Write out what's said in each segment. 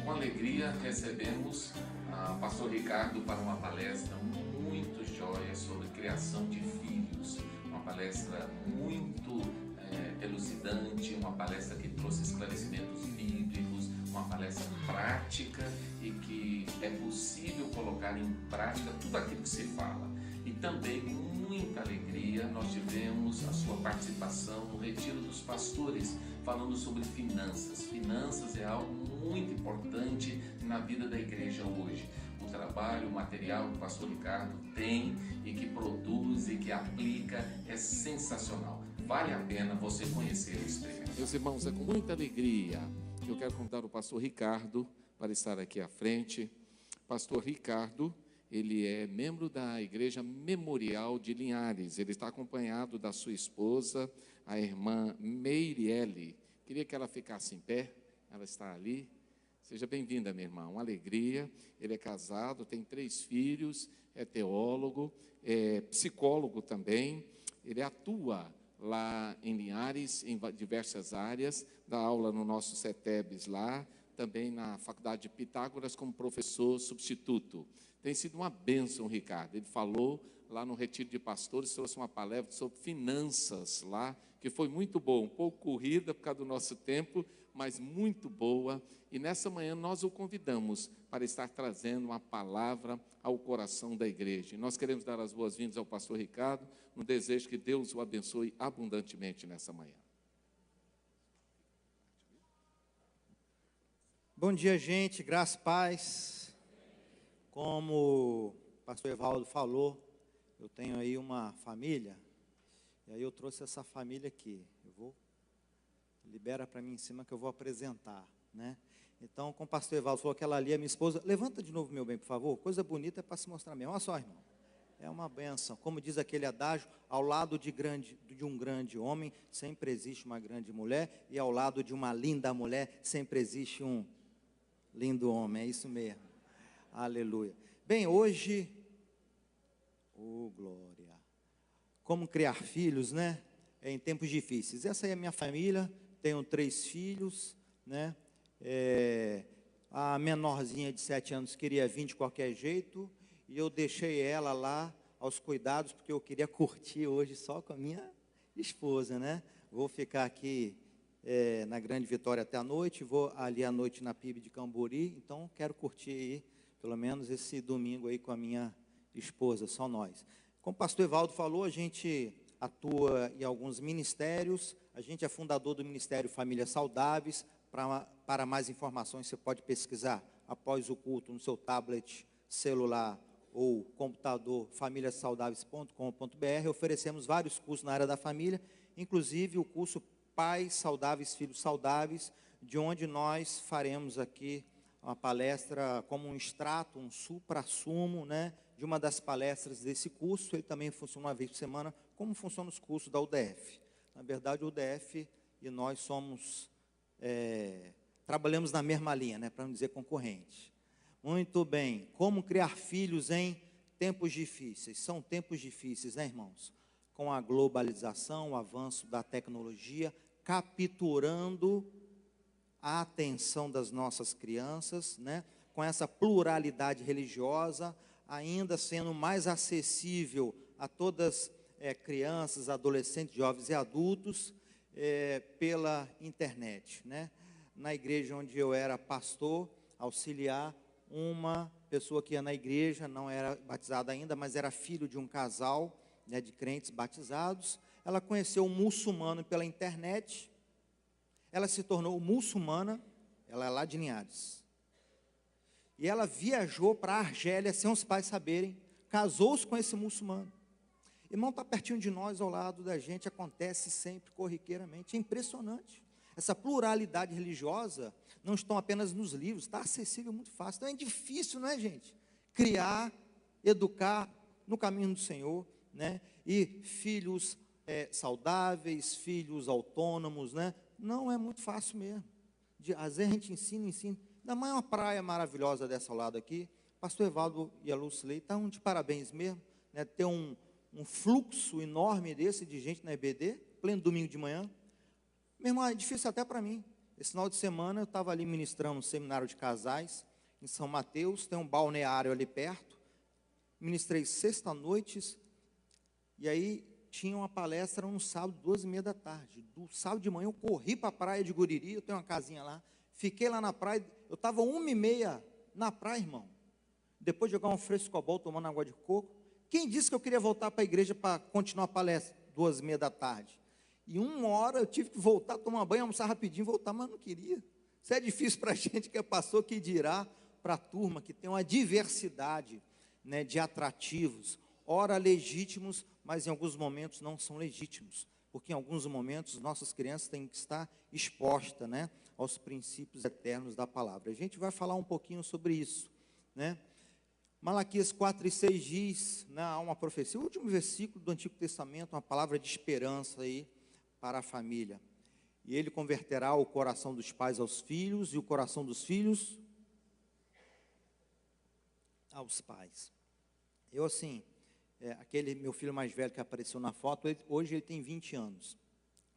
Com alegria recebemos o pastor Ricardo para uma palestra muito jóia sobre criação de filhos. Uma palestra muito elucidante, uma palestra que trouxe esclarecimentos bíblicos, uma palestra prática e que é possível colocar em prática tudo aquilo que se fala. E também, com muita alegria, nós tivemos a sua participação no Retiro dos Pastores, falando sobre finanças. Finanças é algo muito importante na vida da igreja hoje. O trabalho, o material que o pastor Ricardo tem e que produz e que aplica é sensacional. Vale a pena você conhecer e experimentar. Meus irmãos, é com muita alegria que eu quero convidar o pastor Ricardo para estar aqui à frente. Pastor Ricardo, ele é membro da Igreja Memorial de Linhares. Ele está acompanhado da sua esposa, a irmã Meiriele. Queria que ela ficasse em pé, ela está ali. Seja bem-vinda, minha irmã, uma alegria. Ele é casado, tem 3 filhos, é teólogo, é psicólogo também. Ele atua lá em Linhares, em diversas áreas, dá aula no nosso CETEBS lá, também na Faculdade de Pitágoras como professor substituto. Tem sido uma bênção, Ricardo. Ele falou lá no Retiro de Pastores, trouxe uma palestra sobre finanças lá, que foi muito boa, um pouco corrida por causa do nosso tempo, mas muito boa. E nessa manhã nós o convidamos para estar trazendo uma palavra ao coração da igreja. E nós queremos dar as boas-vindas ao pastor Ricardo, no desejo que Deus o abençoe abundantemente nessa manhã. Bom dia, gente, graça e paz. Como o pastor Evaldo falou, eu tenho aí uma família, e aí eu trouxe essa família aqui. Libera para mim em cima que eu vou apresentar, né? Então, como o pastor Evaldo falou, aquela ali é minha esposa. Levanta de novo, meu bem, por favor. Coisa bonita é para se mostrar mesmo. Olha só, irmão. É uma bênção. Como diz aquele adágio, ao lado de um grande homem, sempre existe uma grande mulher, e ao lado de uma linda mulher, sempre existe um lindo homem. É isso mesmo. Aleluia. Bem, hoje, glória, como criar filhos, né? Em tempos difíceis. Essa aí é a minha família, tenho 3 filhos, né? A menorzinha de 7 anos queria vir de qualquer jeito, e eu deixei ela lá aos cuidados, porque eu queria curtir hoje só com a minha esposa, né? Vou ficar aqui na Grande Vitória até a noite, vou ali à noite na PIB de Cambori, então quero curtir aí, pelo menos esse domingo aí com a minha esposa, só nós. Como o pastor Evaldo falou, a gente atua em alguns ministérios, a gente é fundador do Ministério Famílias Saudáveis. Para mais informações, você pode pesquisar após o culto no seu tablet, celular ou computador, famíliasaudáveis.com.br. Oferecemos vários cursos na área da família, inclusive o curso Pais Saudáveis, Filhos Saudáveis, de onde nós faremos aqui uma palestra como um extrato, um supra-sumo, né, de uma das palestras desse curso. Ele também funciona uma vez por semana, como funcionam os cursos da UDF. Na verdade, o UDF e nós trabalhamos na mesma linha, né, para não dizer concorrente. Muito bem. Como criar filhos em tempos difíceis? São tempos difíceis, né, irmãos? Com a globalização, o avanço da tecnologia, capturando a atenção das nossas crianças, né? Com essa pluralidade religiosa, ainda sendo mais acessível a todas crianças, adolescentes, jovens e adultos, pela internet, né? Na igreja onde eu era pastor, auxiliar, uma pessoa que ia na igreja, não era batizada ainda, mas era filho de um casal, né, de crentes batizados. Ela conheceu um muçulmano pela internet, ela se tornou muçulmana, ela é lá de Linhares. E ela viajou para a Argélia, sem os pais saberem, casou-se com esse muçulmano. Irmão, está pertinho de nós, ao lado da gente, acontece sempre corriqueiramente, é impressionante. Essa pluralidade religiosa não estão apenas nos livros, está acessível muito fácil. Então é difícil, não é, gente? Criar, educar no caminho do Senhor, né? E filhos saudáveis, filhos autônomos, né? Não é muito fácil mesmo. Às vezes a gente ensina. Ainda mais uma praia maravilhosa dessa ao lado aqui. Pastor Evaldo e a Lucilei estão de parabéns mesmo, né? Ter um fluxo enorme desse de gente na EBD, pleno domingo de manhã. Meu irmão, é difícil até para mim. Esse final de semana eu estava ali ministrando um seminário de casais em São Mateus, tem um balneário ali perto. Ministrei sexta-noites, e aí tinha uma palestra no sábado, 2h30 da tarde. Do sábado de manhã eu corri para a praia de Guriri, eu tenho uma casinha lá, fiquei lá na praia, eu estava 1h30 na praia, irmão. Depois de jogar um frescobol, tomando água de coco. Quem disse que eu queria voltar para a igreja para continuar a palestra, 2h30 da tarde? E 1h eu tive que voltar, tomar banho, almoçar rapidinho, voltar, mas não queria. Isso é difícil para a gente que é pastor, que dirá para a turma, que tem uma diversidade, né, de atrativos, ora legítimos, mas em alguns momentos não são legítimos, porque em alguns momentos nossas crianças têm que estar expostas, né, aos princípios eternos da palavra. A gente vai falar um pouquinho sobre isso, né? Malaquias 4:6 diz, né, há uma profecia, o último versículo do Antigo Testamento, uma palavra de esperança aí para a família. E ele converterá o coração dos pais aos filhos e o coração dos filhos aos pais. Eu assim, aquele meu filho mais velho que apareceu na foto, hoje ele tem 20 anos.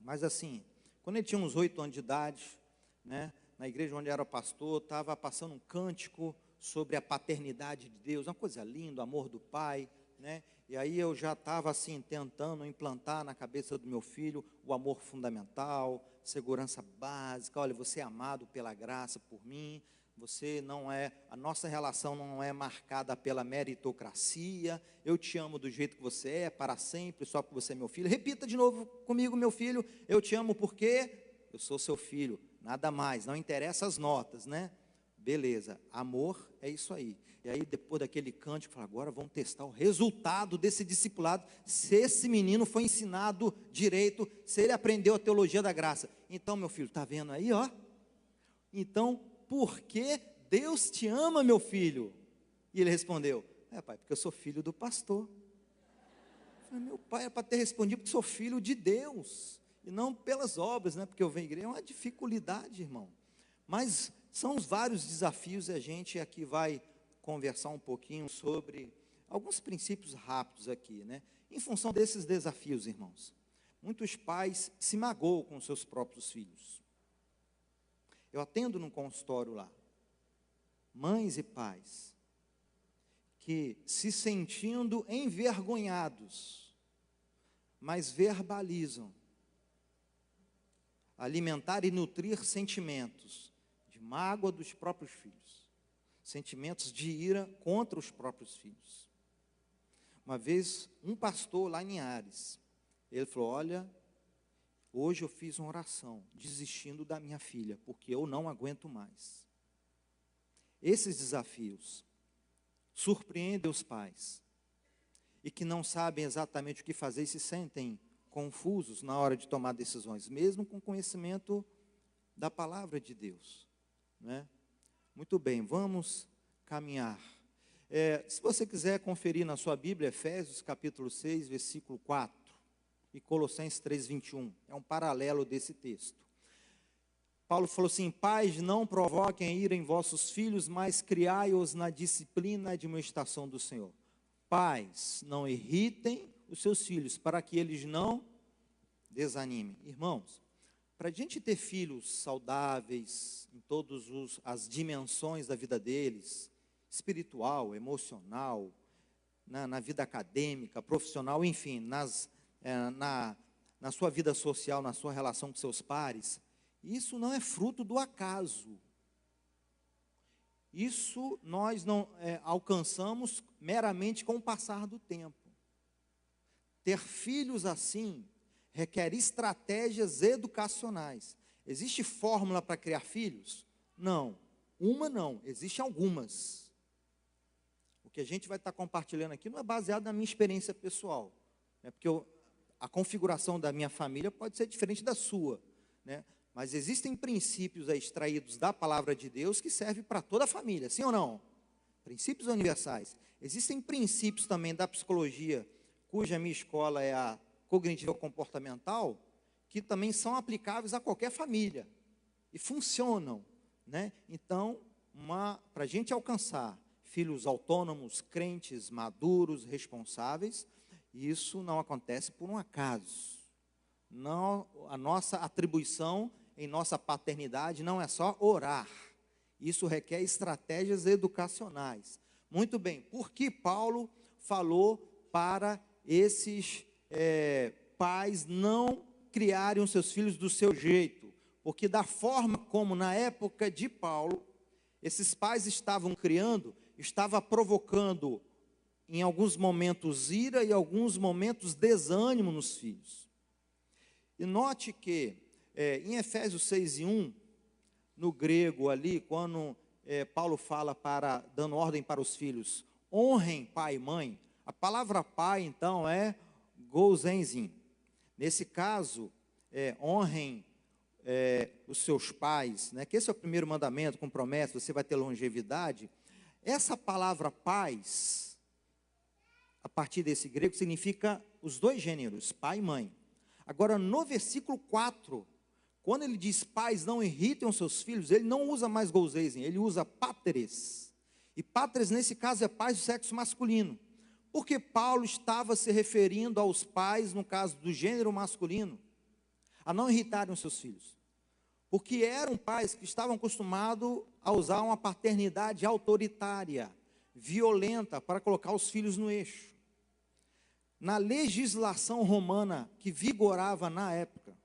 Mas assim, quando ele tinha uns 8 anos de idade, né, na igreja onde era pastor, estava passando um cântico sobre a paternidade de Deus, uma coisa linda, o amor do pai, né? E aí eu já estava assim, tentando implantar na cabeça do meu filho o amor fundamental, segurança básica. Olha, você é amado pela graça por mim, você não é, a nossa relação não é marcada pela meritocracia, eu te amo do jeito que você é, para sempre, só porque você é meu filho. Repita de novo comigo, meu filho, eu te amo porque eu sou seu filho, nada mais, não interessa as notas, né? Beleza, amor é isso aí. E aí depois daquele cântico, fala, agora vamos testar o resultado desse discipulado, se esse menino foi ensinado direito, se ele aprendeu a teologia da graça. Então, meu filho, está vendo aí, ó? Então, por que Deus te ama, meu filho? E ele respondeu, pai, porque eu sou filho do pastor. Eu falei, meu pai, é para ter respondido porque sou filho de Deus, e não pelas obras, né? Porque eu venho à igreja, é uma dificuldade, irmão. Mas são os vários desafios, e a gente aqui vai conversar um pouquinho sobre alguns princípios rápidos aqui, né? Em função desses desafios, irmãos, muitos pais se magoam com seus próprios filhos. Eu atendo num consultório lá, mães e pais, que se sentindo envergonhados, mas verbalizam, alimentar e nutrir sentimentos de mágoa dos próprios filhos, sentimentos de ira contra os próprios filhos. Uma vez, um pastor lá em Ares, ele falou, olha, hoje eu fiz uma oração, desistindo da minha filha, porque eu não aguento mais. Esses desafios surpreendem os pais, e que não sabem exatamente o que fazer e se sentem confusos na hora de tomar decisões, mesmo com conhecimento da palavra de Deus, né? Muito bem, vamos caminhar. Se você quiser conferir na sua Bíblia, Efésios capítulo 6, versículo 4, e Colossenses 3:21, é um paralelo desse texto. Paulo falou assim, pais, não provoquem a ira em vossos filhos, mas criai-os na disciplina e admoestação do Senhor. Pais, não irritem os seus filhos, para que eles não desanimem. Irmãos, para a gente ter filhos saudáveis em todas as dimensões da vida deles, espiritual, emocional, na vida acadêmica, profissional, enfim, na sua vida social, na sua relação com seus pares, isso não é fruto do acaso. Isso nós não alcançamos meramente com o passar do tempo. Ter filhos assim requer estratégias educacionais. Existe fórmula para criar filhos? Não. Uma não, existem algumas. O que a gente vai estar compartilhando aqui não é baseado na minha experiência pessoal, né? Porque a configuração da minha família pode ser diferente da sua, né? Mas existem princípios extraídos da palavra de Deus que servem para toda a família, sim ou não? Princípios universais. Existem princípios também da psicologia, cuja minha escola é a cognitivo-comportamental, que também são aplicáveis a qualquer família e funcionam, né? Então, para a gente alcançar filhos autônomos, crentes, maduros, responsáveis, isso não acontece por um acaso. Não, a nossa atribuição em nossa paternidade não é só orar. Isso requer estratégias educacionais. Muito bem, por que Paulo falou para esses pais não criarem os seus filhos do seu jeito? Porque da forma como na época de Paulo, esses pais estavam criando, estava provocando em alguns momentos ira e em alguns momentos desânimo nos filhos. E note que em Efésios 6:1, no grego ali, quando Paulo fala dando ordem para os filhos, honrem pai e mãe, a palavra pai então é gozenzin. Nesse caso, honrem os seus pais, né? Que esse é o primeiro mandamento com promessa, você vai ter longevidade. Essa palavra pais, a partir desse grego, significa os dois gêneros, pai e mãe. Agora, no versículo 4, quando ele diz pais não irritem os seus filhos, ele não usa mais gozenzin, ele usa páteres. E páteres, nesse caso, é pais do sexo masculino. Porque Paulo estava se referindo aos pais, no caso do gênero masculino, a não irritarem os seus filhos. Porque eram pais que estavam acostumados a usar uma paternidade autoritária, violenta, para colocar os filhos no eixo. Na legislação romana que vigorava na época,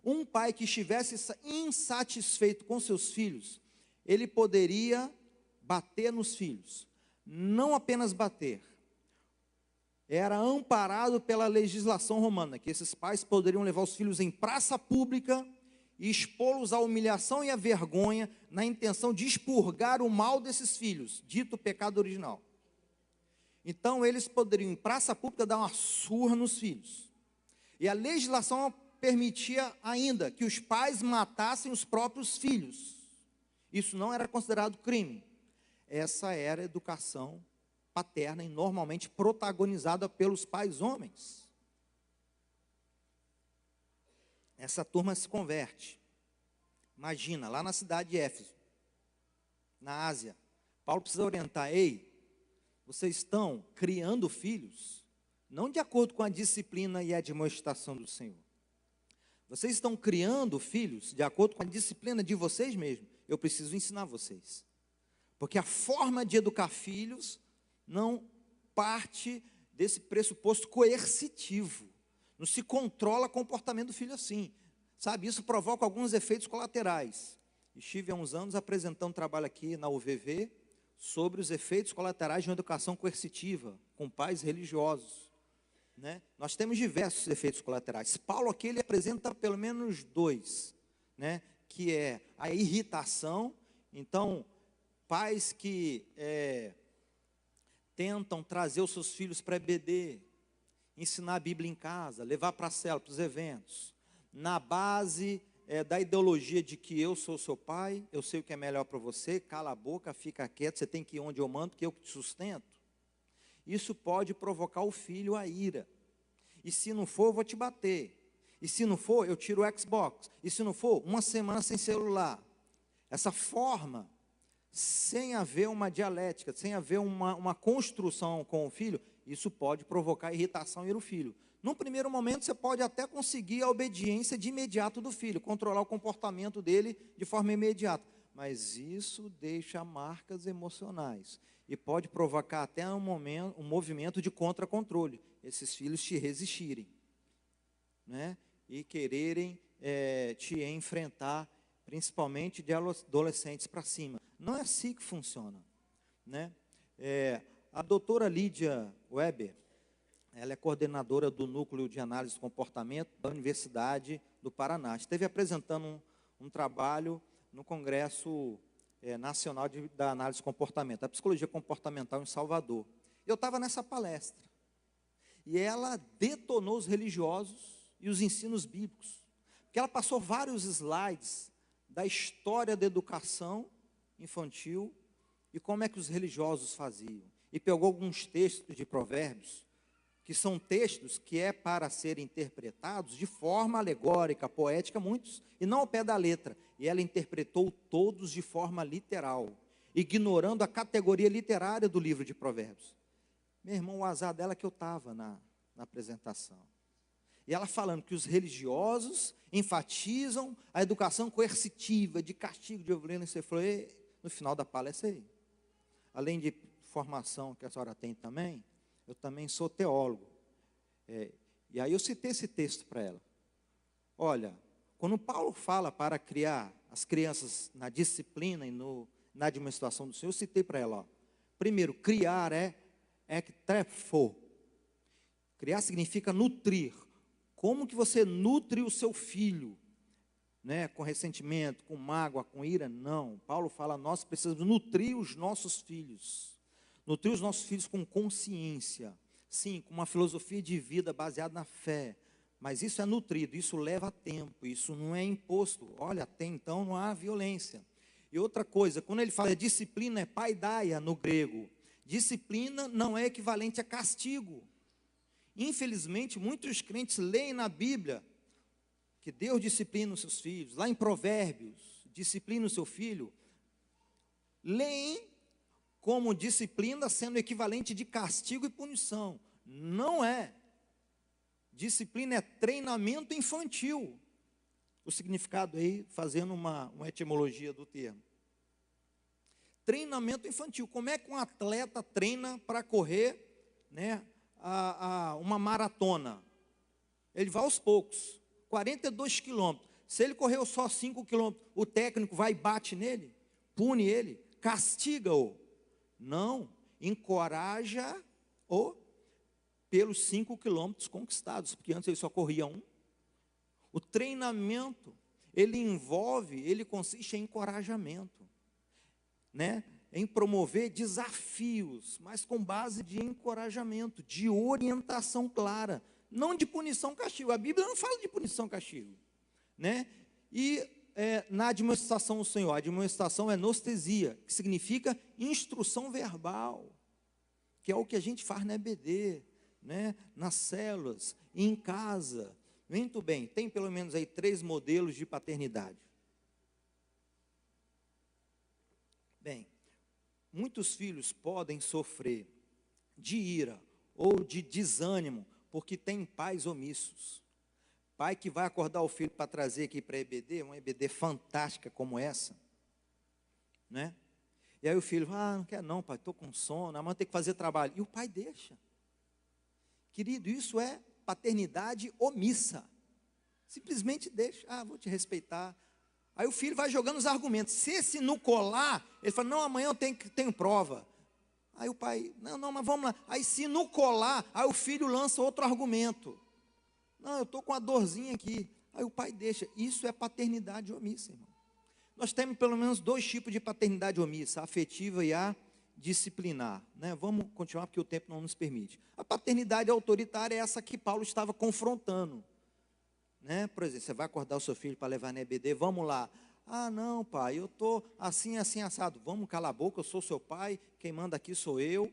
um pai que estivesse insatisfeito com seus filhos, ele poderia bater nos filhos. Não apenas bater, era amparado pela legislação romana, que esses pais poderiam levar os filhos em praça pública e expô-los à humilhação e à vergonha, na intenção de expurgar o mal desses filhos, dito pecado original. Então eles poderiam, em praça pública, dar uma surra nos filhos. E a legislação permitia ainda que os pais matassem os próprios filhos. Isso não era considerado crime. Essa era a educação paterna e normalmente protagonizada pelos pais homens. Essa turma se converte. Imagina, lá na cidade de Éfeso, na Ásia, Paulo precisa orientar: ei, vocês estão criando filhos, não de acordo com a disciplina e a demonstração do Senhor. Vocês estão criando filhos de acordo com a disciplina de vocês mesmos. Eu preciso ensinar vocês. Porque a forma de educar filhos não parte desse pressuposto coercitivo. Não se controla o comportamento do filho assim. Sabe, isso provoca alguns efeitos colaterais. Estive há uns anos apresentando um trabalho aqui na UVV sobre os efeitos colaterais de uma educação coercitiva, com pais religiosos. Né? Nós temos diversos efeitos colaterais. Paulo aqui ele apresenta pelo menos dois, né? Que é a irritação. Então, pais que tentam trazer os seus filhos para EBD, ensinar a Bíblia em casa, levar para a célula, para os eventos, na base da ideologia de que eu sou seu pai, eu sei o que é melhor para você, cala a boca, fica quieto, você tem que ir onde eu mando, que eu te sustento. Isso pode provocar o filho a ira. E se não for, eu vou te bater. E se não for, eu tiro o Xbox. E se não for, uma semana sem celular. Essa forma, sem haver uma dialética, sem haver uma construção com o filho, isso pode provocar irritação e o filho. Num primeiro momento, você pode até conseguir a obediência de imediato do filho, controlar o comportamento dele de forma imediata. Mas isso deixa marcas emocionais. E pode provocar até um movimento de contra-controle. Esses filhos te resistirem, né? E quererem te enfrentar, principalmente de adolescentes para cima. Não é assim que funciona, né? A doutora Lídia Weber, ela é coordenadora do Núcleo de Análise do Comportamento da Universidade do Paraná. Esteve apresentando um trabalho no Congresso Nacional da Análise do Comportamento, a Psicologia Comportamental em Salvador. Eu estava nessa palestra, e ela detonou os religiosos e os ensinos bíblicos, porque ela passou vários slides da história da educação infantil e como é que os religiosos faziam. E pegou alguns textos de Provérbios, que são textos que é para serem interpretados de forma alegórica, poética, muitos, e não ao pé da letra. E ela interpretou todos de forma literal, ignorando a categoria literária do livro de Provérbios. Meu irmão, o azar dela que eu estava na apresentação. E ela falando que os religiosos enfatizam a educação coercitiva, de castigo, de violência. Você falou, no final da palestra aí. Além de formação que a senhora tem também, eu também sou teólogo. E aí eu citei esse texto para ela. Olha, quando Paulo fala para criar as crianças na disciplina e na administração do Senhor, eu citei para ela, ó, primeiro, criar é ektrefo. Criar significa nutrir. Como que você nutre o seu filho? Né? Com ressentimento, com mágoa, com ira? Não. Paulo fala, nós precisamos nutrir os nossos filhos. Nutrir os nossos filhos com consciência. Sim, com uma filosofia de vida baseada na fé. Mas isso é nutrido, isso leva tempo, isso não é imposto. Olha, até então não há violência. E outra coisa, quando ele fala disciplina, é paideia no grego. Disciplina não é equivalente a castigo. Infelizmente, muitos crentes leem na Bíblia que Deus disciplina os seus filhos. Lá em Provérbios, disciplina o seu filho. Leem como disciplina sendo equivalente de castigo e punição. Não é. Disciplina é treinamento infantil. O significado aí, fazendo uma etimologia do termo. Treinamento infantil. Como é que um atleta treina para correr, né, uma maratona? Ele vai aos poucos. 42 quilômetros. Se ele correu só 5 quilômetros, o técnico vai e bate nele, pune ele, castiga-o. Não, encoraja-o pelos 5 quilômetros conquistados, porque antes ele só corria 1. O treinamento, ele consiste em encorajamento, né? Em promover desafios, mas com base de encorajamento, de orientação clara, não de punição, castigo. A Bíblia não fala de punição, castigo, né? E na admoestação do Senhor, a admoestação é nostesia, que significa instrução verbal, que é o que a gente faz na EBD, né? Nas células, em casa. Muito bem, tem pelo menos aí 3 modelos de paternidade. Bem, muitos filhos podem sofrer de ira ou de desânimo porque tem pais omissos. Pai que vai acordar o filho para trazer aqui para a EBD, uma EBD fantástica como essa, né? E aí o filho, não quer não, pai, estou com sono, amanhã tem que fazer trabalho. E o pai deixa. Querido, isso é paternidade omissa. Simplesmente deixa, vou te respeitar. Aí o filho vai jogando os argumentos. Se esse não colar, ele fala, não, amanhã eu tenho prova. Aí o pai, não, mas vamos lá. Aí se não colar, aí o filho lança outro argumento. Não, eu estou com a dorzinha aqui. Aí o pai deixa. Isso é paternidade omissa, irmão. Nós temos pelo menos 2 tipos de paternidade omissa, a afetiva e a disciplinar, né? Vamos continuar porque o tempo não nos permite. A paternidade autoritária é essa que Paulo estava confrontando, né? Por exemplo, você vai acordar o seu filho para levar na EBD, vamos lá. Não, pai, eu estou assim, assado. Vamos, cala a boca, eu sou seu pai, quem manda aqui sou eu,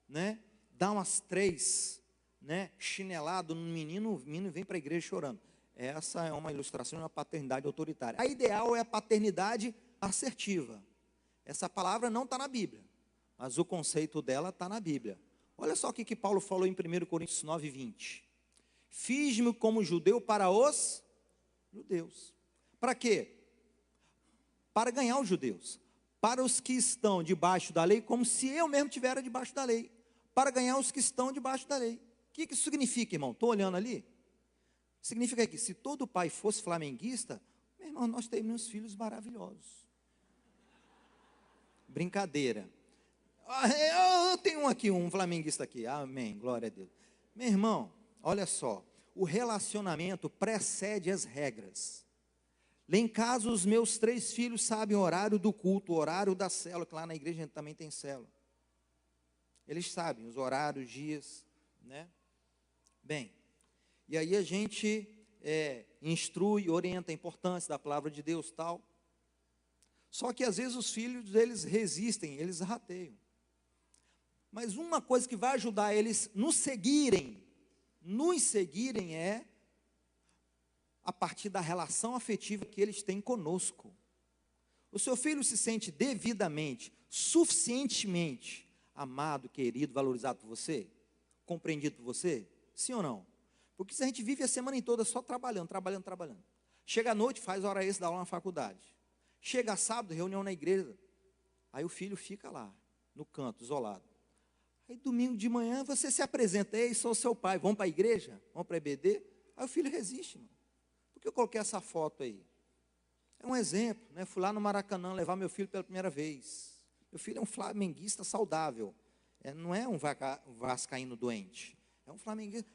né? Dá umas 3, né, chinelado no menino, o menino vem para a igreja chorando. Essa é uma ilustração de uma paternidade autoritária. A ideal é a paternidade assertiva. Essa palavra não está na Bíblia, mas o conceito dela está na Bíblia. Olha só o que Paulo falou em 1 Coríntios 9, 20. Fiz-me como judeu para os judeus. Para quê? Para ganhar os judeus. Para os que estão debaixo da lei, como se eu mesmo estivesse debaixo da lei. Para ganhar os que estão debaixo da lei. O que isso significa, irmão? Estou olhando ali. Significa que se todo pai fosse flamenguista, meu irmão, nós teríamos filhos maravilhosos. Brincadeira. Eu tenho um flamenguista aqui. Amém, glória a Deus. Meu irmão, olha só. O relacionamento precede as regras. Lá em casa, os meus 3 filhos sabem o horário do culto, o horário da célula, que lá na igreja a gente também tem célula. Eles sabem os horários, dias, né? Bem, e aí a gente instrui, orienta a importância da palavra de Deus, tal. Só que às vezes os filhos, eles resistem, eles rateiam. Mas uma coisa que vai ajudar eles nos seguirem é a partir da relação afetiva que eles têm conosco. O seu filho se sente devidamente, suficientemente amado, querido, valorizado por você? Compreendido por você? Sim ou não? Porque se a gente vive a semana toda só trabalhando. Chega à noite, faz hora extra, dá aula na faculdade. Chega sábado, reunião na igreja. Aí o filho fica lá, no canto, isolado. Aí domingo de manhã você se apresenta, ei, sou seu pai, vamos para a igreja? Vamos para a EBD? Aí o filho resiste, irmão. Por que eu coloquei essa foto aí? É um exemplo, né? Fui lá no Maracanã levar meu filho pela primeira vez. Meu filho é um flamenguista saudável. Não é um vascaíno doente. É um flamenguista,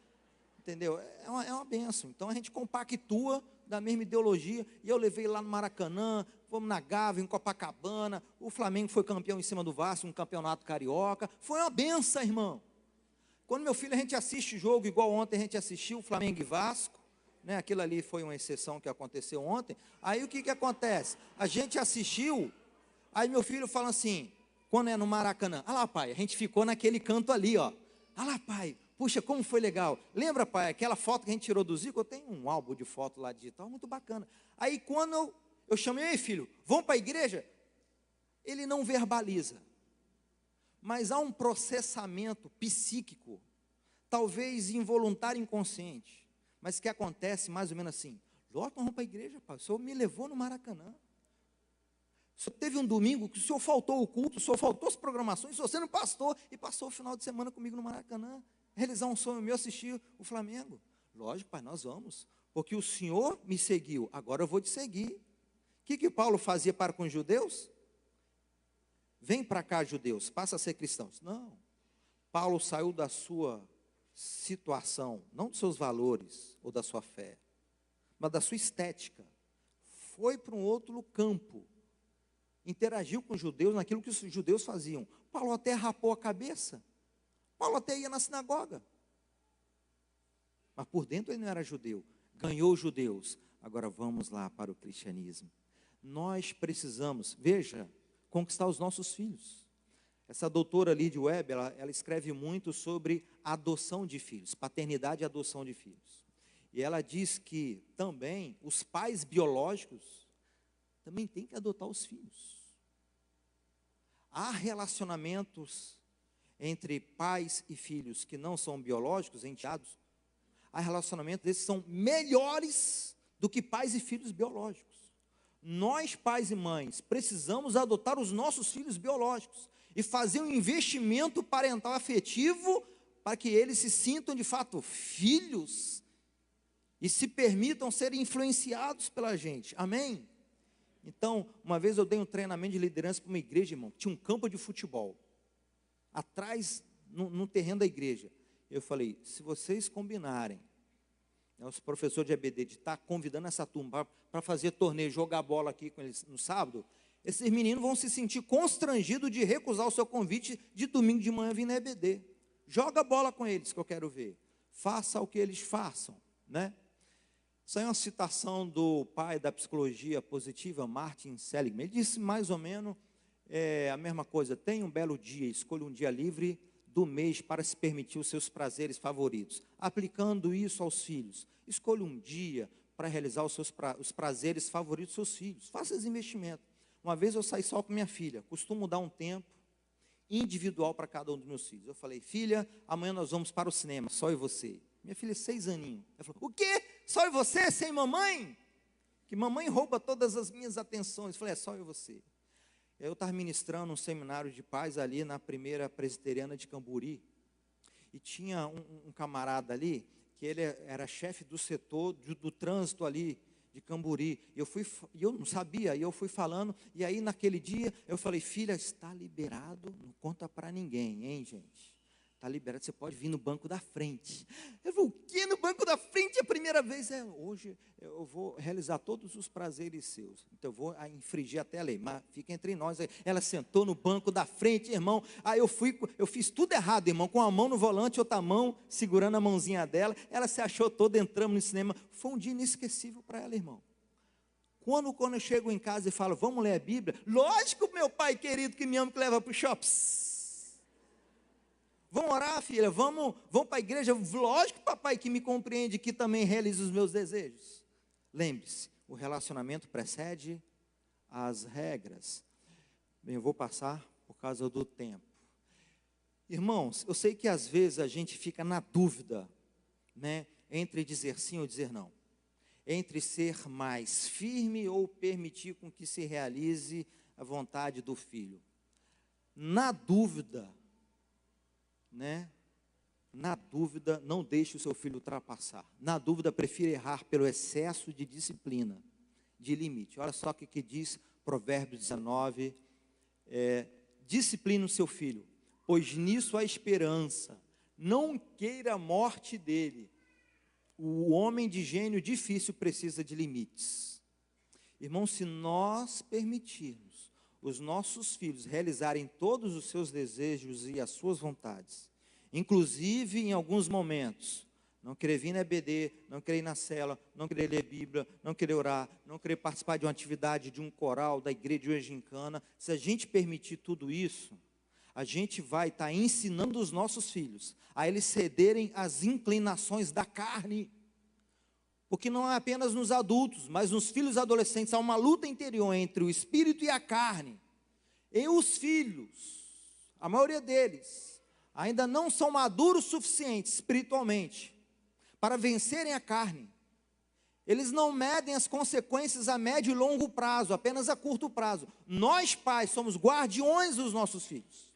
entendeu? É uma bênção. Então a gente compactua da mesma ideologia. E eu levei lá no Maracanã, fomos na Gávea, em Copacabana. O Flamengo foi campeão em cima do Vasco, um campeonato carioca. Foi uma benção, irmão. Quando meu filho, a gente assiste jogo, igual ontem a gente assistiu, Flamengo e Vasco, né? Aquilo ali foi uma exceção que aconteceu ontem. Aí o que acontece? A gente assistiu, aí meu filho fala assim, quando é no Maracanã, ah lá, pai, a gente ficou naquele canto ali, ó. Ah lá, pai, puxa, como foi legal. Lembra, pai, aquela foto que a gente tirou do Zico? Eu tenho um álbum de foto lá digital, muito bacana. Aí quando eu chamei, ei filho, vamos para a igreja? Ele não verbaliza. Mas há um processamento psíquico, talvez involuntário, inconsciente, mas que acontece mais ou menos assim. Lógico, nós vamos para a igreja, pai. O senhor me levou no Maracanã. O senhor teve um domingo que o senhor faltou o culto, o senhor faltou as programações, o senhor sendo pastor e passou o final de semana comigo no Maracanã. Realizar um sonho meu, assistir o Flamengo. Lógico, pai, nós vamos. Porque o senhor me seguiu, agora eu vou te seguir. O que Paulo fazia para com os judeus? Vem para cá, judeus, passa a ser cristãos. Não. Paulo saiu da sua situação, não dos seus valores ou da sua fé, mas da sua estética. Foi para um outro campo. Interagiu com os judeus naquilo que os judeus faziam. Paulo até rapou a cabeça. Paulo até ia na sinagoga. Mas por dentro ele não era judeu. Ganhou os judeus. Agora vamos lá para o cristianismo. Nós precisamos, veja, conquistar os nossos filhos. Essa doutora Lydia Webb, ela escreve muito sobre adoção de filhos, paternidade e adoção de filhos. E ela diz que também os pais biológicos também têm que adotar os filhos. Há relacionamentos entre pais e filhos que não são biológicos, enteados. Há relacionamentos desses que são melhores do que pais e filhos biológicos. Nós, pais e mães, precisamos adotar os nossos filhos biológicos e fazer um investimento parental afetivo para que eles se sintam de fato filhos e se permitam ser influenciados pela gente. Amém? Então, uma vez eu dei um treinamento de liderança para uma igreja, irmão, tinha um campo de futebol, atrás, no terreno da igreja. Eu falei, se vocês combinarem, os professores de EBD, de estar convidando essa turma para fazer torneio, jogar bola aqui com eles no sábado, esses meninos vão se sentir constrangidos de recusar o seu convite de domingo de manhã vir na EBD. Joga bola com eles, que eu quero ver. Faça o que eles façam, né? Isso aí é uma citação do pai da psicologia positiva, Martin Seligman. Ele disse mais ou menos a mesma coisa. Tenha um belo dia, escolha um dia livre do mês para se permitir os seus prazeres favoritos. Aplicando isso aos filhos. Escolha um dia para realizar os prazeres favoritos dos seus filhos. Faça esse investimento. Uma vez eu saí só com minha filha. Costumo dar um tempo individual para cada um dos meus filhos. Eu falei, filha, amanhã nós vamos para o cinema, só eu e você. Minha filha, 6 aninhos. Ela falou, o quê? Só eu e você, sem mamãe? Que mamãe rouba todas as minhas atenções. Eu falei, só eu e você. Eu estava ministrando um seminário de paz ali na primeira presbiteriana de Camburi. E tinha um camarada ali, que ele era chefe do setor do trânsito ali de Camburi. E eu não sabia, e eu fui falando. E aí naquele dia eu falei, filha, está liberado, não conta para ninguém, hein, gente? Está liberado, você pode vir no banco da frente. Eu falei, o que no banco da frente? É a primeira vez. Hoje eu vou realizar todos os prazeres seus. Então eu vou infringir até a lei, mas fica entre nós. Ela sentou no banco da frente, irmão. Aí eu fiz tudo errado, irmão. Com a mão no volante, outra mão segurando a mãozinha dela. Ela se achou toda, entramos no cinema. Foi um dia inesquecível para ela, irmão. Quando eu chego em casa e falo, vamos ler a Bíblia? Lógico, meu pai querido que me ama, que leva para o shopping. Vamos orar, filha, vamos para a igreja. Lógico, papai, que me compreende, que também realiza os meus desejos. Lembre-se, o relacionamento precede as regras. Bem, eu vou passar por causa do tempo. Irmãos, eu sei que às vezes a gente fica na dúvida, né, entre dizer sim ou dizer não, entre ser mais firme ou permitir com que se realize a vontade do filho. Na dúvida, né? Na dúvida, não deixe o seu filho ultrapassar. Na dúvida, prefira errar pelo excesso de disciplina, de limite. Olha só o que diz Provérbios 19, discipline o seu filho, pois nisso há esperança, não queira a morte dele. O homem de gênio difícil precisa de limites. Irmão, se nós permitirmos os nossos filhos realizarem todos os seus desejos e as suas vontades, inclusive em alguns momentos, não querer vir na EBD, não querer ir na cela, não querer ler Bíblia, não querer orar, não querer participar de uma atividade, de um coral, da igreja, de uma gincana, se a gente permitir tudo isso, a gente vai estar ensinando os nossos filhos a eles cederem às inclinações da carne, porque não é apenas nos adultos, mas nos filhos adolescentes, há uma luta interior entre o espírito e a carne, e os filhos, a maioria deles, ainda não são maduros o suficiente espiritualmente, para vencerem a carne. Eles não medem as consequências a médio e longo prazo, apenas a curto prazo. Nós pais somos guardiões dos nossos filhos,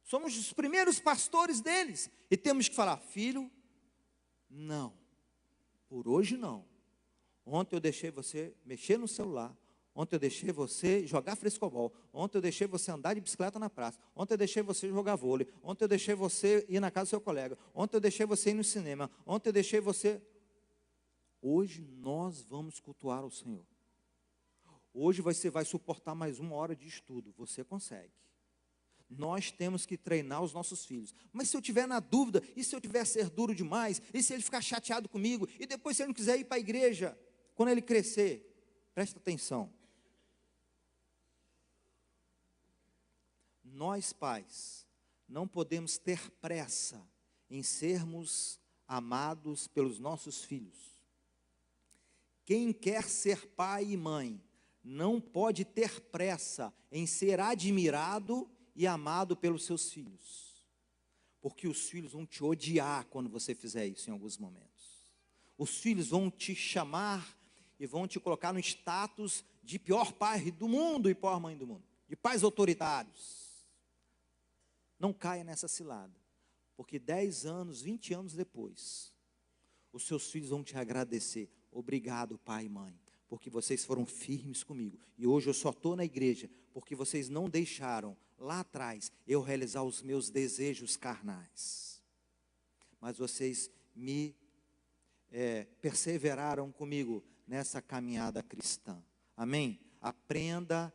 somos os primeiros pastores deles, e temos que falar: filho, não, por hoje não. Ontem eu deixei você mexer no celular, ontem eu deixei você jogar frescobol, ontem eu deixei você andar de bicicleta na praça, ontem eu deixei você jogar vôlei, ontem eu deixei você ir na casa do seu colega, ontem eu deixei você ir no cinema, ontem eu deixei você... Hoje nós vamos cultuar o Senhor. Hoje você vai suportar mais 1 hora de estudo, você consegue. Nós temos que treinar os nossos filhos. Mas se eu tiver na dúvida, e se eu tiver ser duro demais, e se ele ficar chateado comigo, e depois se ele não quiser ir para a igreja, quando ele crescer, presta atenção. Nós pais, não podemos ter pressa em sermos amados pelos nossos filhos. Quem quer ser pai e mãe, não pode ter pressa em ser admirado e amado pelos seus filhos, porque os filhos vão te odiar quando você fizer isso em alguns momentos. Os filhos vão te chamar e vão te colocar no status de pior pai do mundo e pior mãe do mundo, de pais autoritários. Não caia nessa cilada, porque 10 anos, 20 anos depois, os seus filhos vão te agradecer. Obrigado, pai e mãe, porque vocês foram firmes comigo, e hoje eu só estou na igreja, porque vocês não deixaram lá atrás eu realizar os meus desejos carnais, mas vocês me perseveraram comigo nessa caminhada cristã, amém? Aprenda,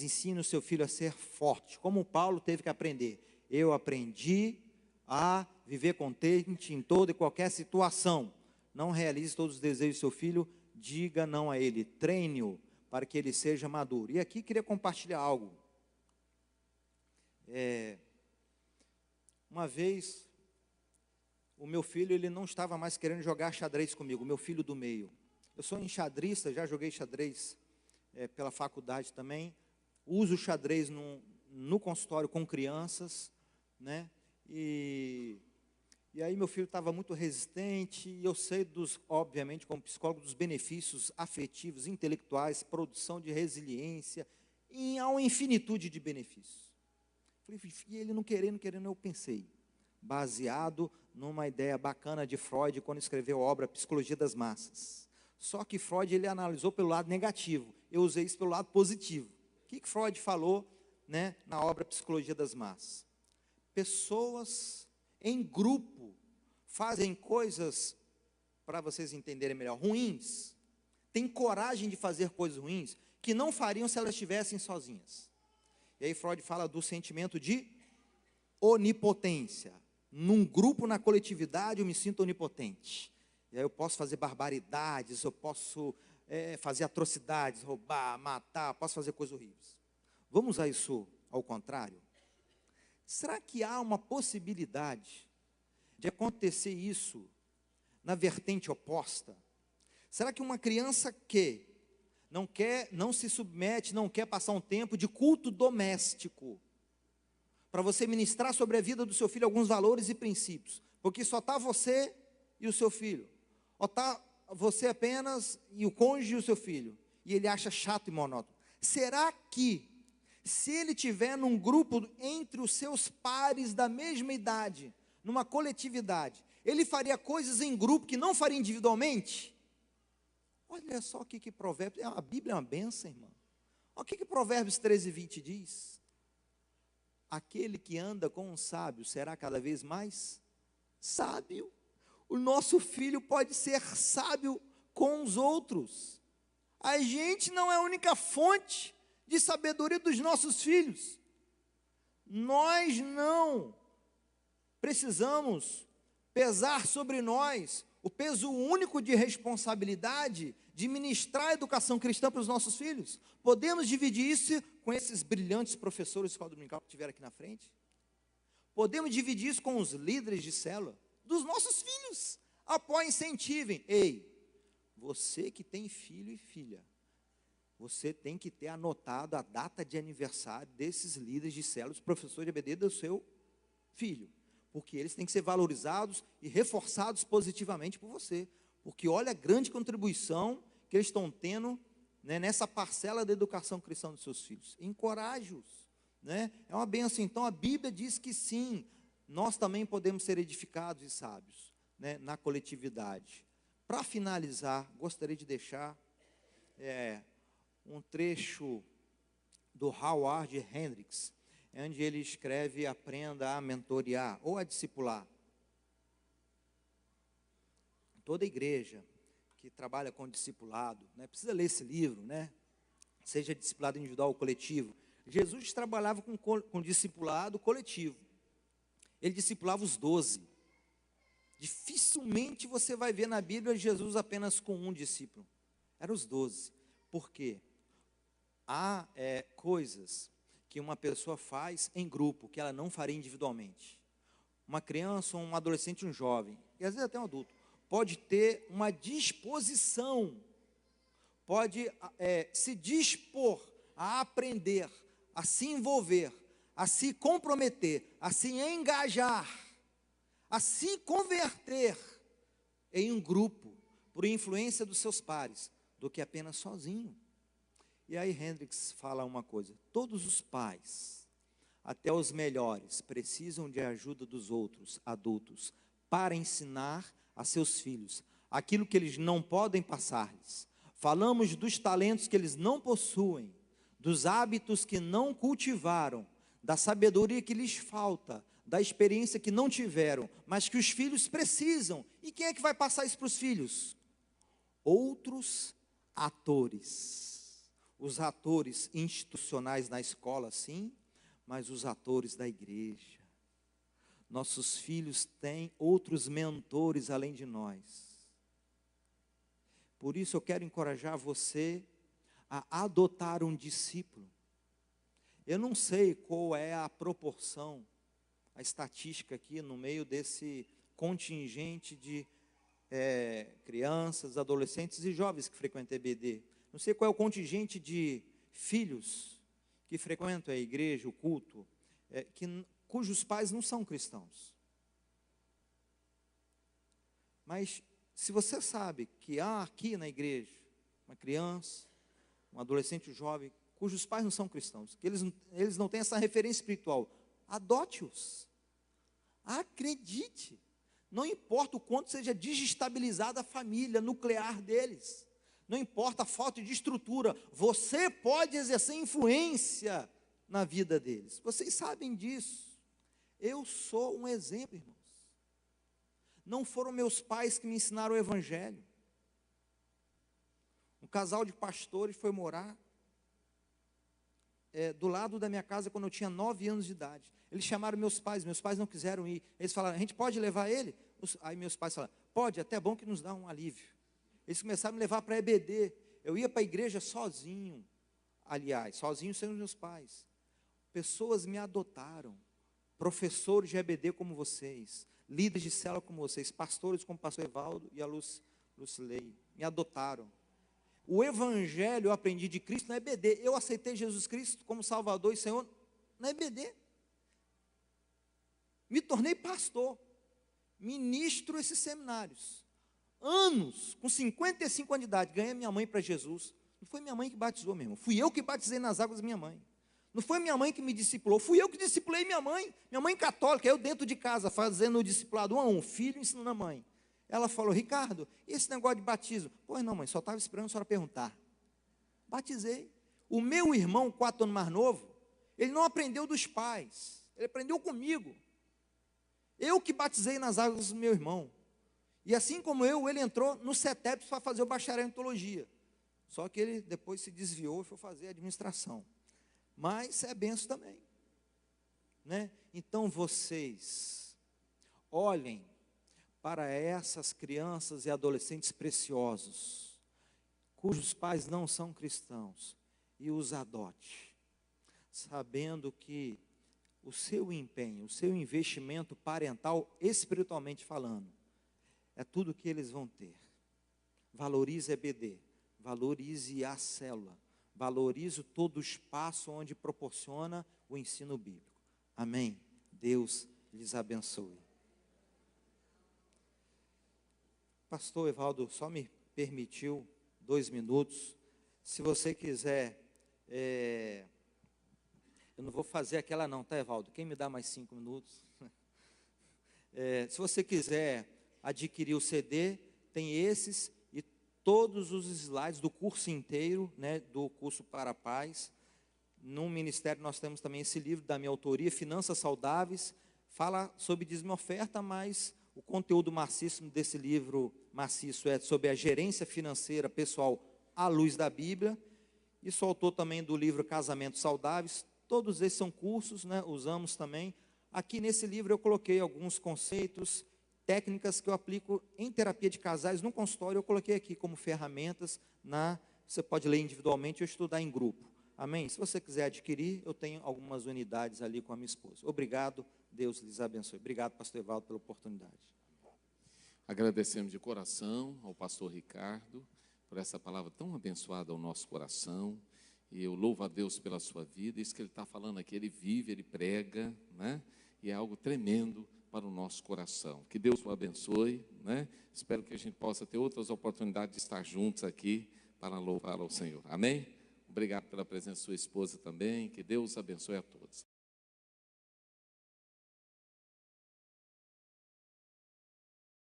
ensine o seu filho a ser forte, como Paulo teve que aprender. Eu aprendi a viver contente em toda e qualquer situação. Não realize todos os desejos do seu filho, diga não a ele, treine-o para que ele seja maduro. E aqui queria compartilhar algo. Uma vez, o meu filho, ele não estava mais querendo jogar xadrez comigo, o meu filho do meio. Eu sou enxadrista, já joguei xadrez pela faculdade também, uso xadrez no consultório com crianças, né? E aí meu filho estava muito resistente, e eu sei obviamente, como psicólogo, dos benefícios afetivos, intelectuais, produção de resiliência, e há uma infinitude de benefícios. Falei, e ele não querendo, eu pensei, baseado numa ideia bacana de Freud, quando escreveu a obra Psicologia das Massas. Só que Freud, ele analisou pelo lado negativo, eu usei isso pelo lado positivo. O que Freud falou, né, na obra Psicologia das Massas? Pessoas em grupo fazem coisas, para vocês entenderem melhor, ruins, têm coragem de fazer coisas ruins, que não fariam se elas estivessem sozinhas. E aí Freud fala do sentimento de onipotência. Num grupo, na coletividade, eu me sinto onipotente. E aí eu posso fazer barbaridades, eu posso fazer atrocidades, roubar, matar, posso fazer coisas horríveis. Vamos usar isso ao contrário? Será que há uma possibilidade de acontecer isso na vertente oposta? Será que uma criança que não se submete, não quer passar um tempo de culto doméstico, para você ministrar sobre a vida do seu filho alguns valores e princípios, porque só está você e o seu filho. Ou está você apenas e o cônjuge e o seu filho, e ele acha chato e monótono. Será que, se ele tiver num grupo entre os seus pares da mesma idade, numa coletividade, ele faria coisas em grupo que não faria individualmente? Olha só o que Provérbios, a Bíblia é uma bênção, irmão. Olha o que Provérbios 13:20 diz. Aquele que anda com um sábio será cada vez mais sábio. O nosso filho pode ser sábio com os outros. A gente não é a única fonte de sabedoria dos nossos filhos. Nós não precisamos pesar sobre nós o peso único de responsabilidade de ministrar a educação cristã para os nossos filhos. Podemos dividir isso com esses brilhantes professores de escola dominical que estiveram aqui na frente. Podemos dividir isso com os líderes de célula dos nossos filhos. Apoiem, incentivem. Ei, você que tem filho e filha, você tem que ter anotado a data de aniversário desses líderes de célula, os professores de EBD do seu filho, porque eles têm que ser valorizados e reforçados positivamente por você, porque olha a grande contribuição que eles estão tendo, né, nessa parcela da educação cristã dos seus filhos. Encoraje-os, né? É uma bênção. Então a Bíblia diz que sim, nós também podemos ser edificados e sábios, né, na coletividade. Para finalizar, gostaria de deixar um trecho do Howard Hendricks, onde ele escreve: aprenda a mentorear ou a discipular. Toda igreja que trabalha com discipulado, né, precisa ler esse livro, né, seja discipulado individual ou coletivo. Jesus trabalhava com discipulado coletivo. Ele discipulava os 12. Dificilmente você vai ver na Bíblia Jesus apenas com um discípulo. Eram os 12. Por quê? Há coisas que uma pessoa faz em grupo, que ela não faria individualmente. Uma criança, um adolescente, um jovem, e às vezes até um adulto, pode ter uma disposição, pode se dispor a aprender, a se envolver, a se comprometer, a se engajar, a se converter em um grupo, por influência dos seus pares, do que apenas sozinho. E aí Hendricks fala uma coisa: todos os pais, até os melhores, precisam de ajuda dos outros adultos para ensinar a seus filhos aquilo que eles não podem passar-lhes. Falamos dos talentos que eles não possuem, dos hábitos que não cultivaram, da sabedoria que lhes falta, da experiência que não tiveram, mas que os filhos precisam. E quem é que vai passar isso para os filhos? Outros atores. Os atores institucionais na escola, sim, mas os atores da igreja. Nossos filhos têm outros mentores além de nós. Por isso eu quero encorajar você a adotar um discípulo. Eu não sei qual é a proporção, a estatística aqui no meio desse contingente de crianças, adolescentes e jovens que frequentam a EBD. Não sei qual é o contingente de filhos que frequentam a igreja, o culto, cujos pais não são cristãos. Mas se você sabe que há aqui na igreja uma criança, um adolescente, um jovem, cujos pais não são cristãos, que eles não têm essa referência espiritual, adote-os. Acredite. Não importa o quanto seja desestabilizada a família nuclear deles. Não importa a falta de estrutura. Você pode exercer influência na vida deles. Vocês sabem disso. Eu sou um exemplo, irmãos. Não foram meus pais que me ensinaram o evangelho. Um casal de pastores foi morar do lado da minha casa quando eu tinha 9 anos de idade. Eles chamaram meus pais não quiseram ir. Eles falaram: a gente pode levar ele? Aí meus pais falaram: pode, até bom que nos dá um alívio. Eles começaram a me levar para a EBD. Eu ia para a igreja sozinho, aliás, sozinho sem os meus pais. Pessoas me adotaram, professores de EBD como vocês, líderes de célula como vocês, pastores como o pastor Evaldo e a Lucilei, me adotaram. O evangelho eu aprendi de Cristo na EBD. Eu aceitei Jesus Cristo como Salvador e Senhor na EBD. Me tornei pastor. ministro esses seminários. Anos, com 55 anos de idade, ganhei minha mãe para Jesus. Não foi minha mãe que batizou, meu irmão. Fui eu que batizei nas águas minha mãe. Não foi minha mãe que me discipulou, fui eu que discipulei minha mãe. Minha mãe católica, eu dentro de casa, fazendo o discipulado 1 a 1, filho ensinando a mãe. Ela falou, Ricardo, e esse negócio de batismo? Pois não, mãe, só estava esperando a senhora perguntar. Batizei. O meu irmão, 4 anos mais novo, ele não aprendeu dos pais, ele aprendeu comigo. Eu que batizei nas águas do meu irmão. E assim como eu, ele entrou no CETEP para fazer o bacharel em teologia. Só que ele depois se desviou e foi fazer administração. Mas é benção também, né? Então vocês olhem para essas crianças e adolescentes preciosos, cujos pais não são cristãos, e os adote, sabendo que o seu empenho, o seu investimento parental, espiritualmente falando, é tudo que eles vão ter. Valorize a EBD, valorize a célula, valorize todo o espaço onde proporciona o ensino bíblico. Amém? Deus lhes abençoe. Pastor Evaldo só me permitiu 2 minutos. Se você quiser, eu não vou fazer aquela não, tá, Evaldo? Quem me dá mais 5 minutos? Se você quiser adquirir o CD, tem esses e todos os slides do curso inteiro, né, do curso para pais. No ministério nós temos também esse livro da minha autoria, Finanças Saudáveis, fala sobre dízimo e oferta, mas o conteúdo maciço desse livro maciço é sobre a gerência financeira pessoal à luz da Bíblia. E sou autor também do livro Casamentos Saudáveis. Todos esses são cursos, né, usamos também. Aqui nesse livro eu coloquei alguns conceitos, técnicas que eu aplico em terapia de casais no consultório, eu coloquei aqui como ferramentas, você pode ler individualmente ou estudar em grupo. Amém? Se você quiser adquirir, eu tenho algumas unidades ali com a minha esposa. Obrigado, Deus lhes abençoe. Obrigado, pastor Evaldo, pela oportunidade. Agradecemos de coração ao pastor Ricardo por essa palavra tão abençoada ao nosso coração. E eu louvo a Deus pela sua vida. Isso que ele está falando aqui, ele vive, ele prega, né? E é algo tremendo para o nosso coração. Que Deus o abençoe, né? Espero que a gente possa ter outras oportunidades de estar juntos aqui para louvar ao Senhor. Amém? Obrigado pela presença da sua esposa também. Que Deus abençoe a todos.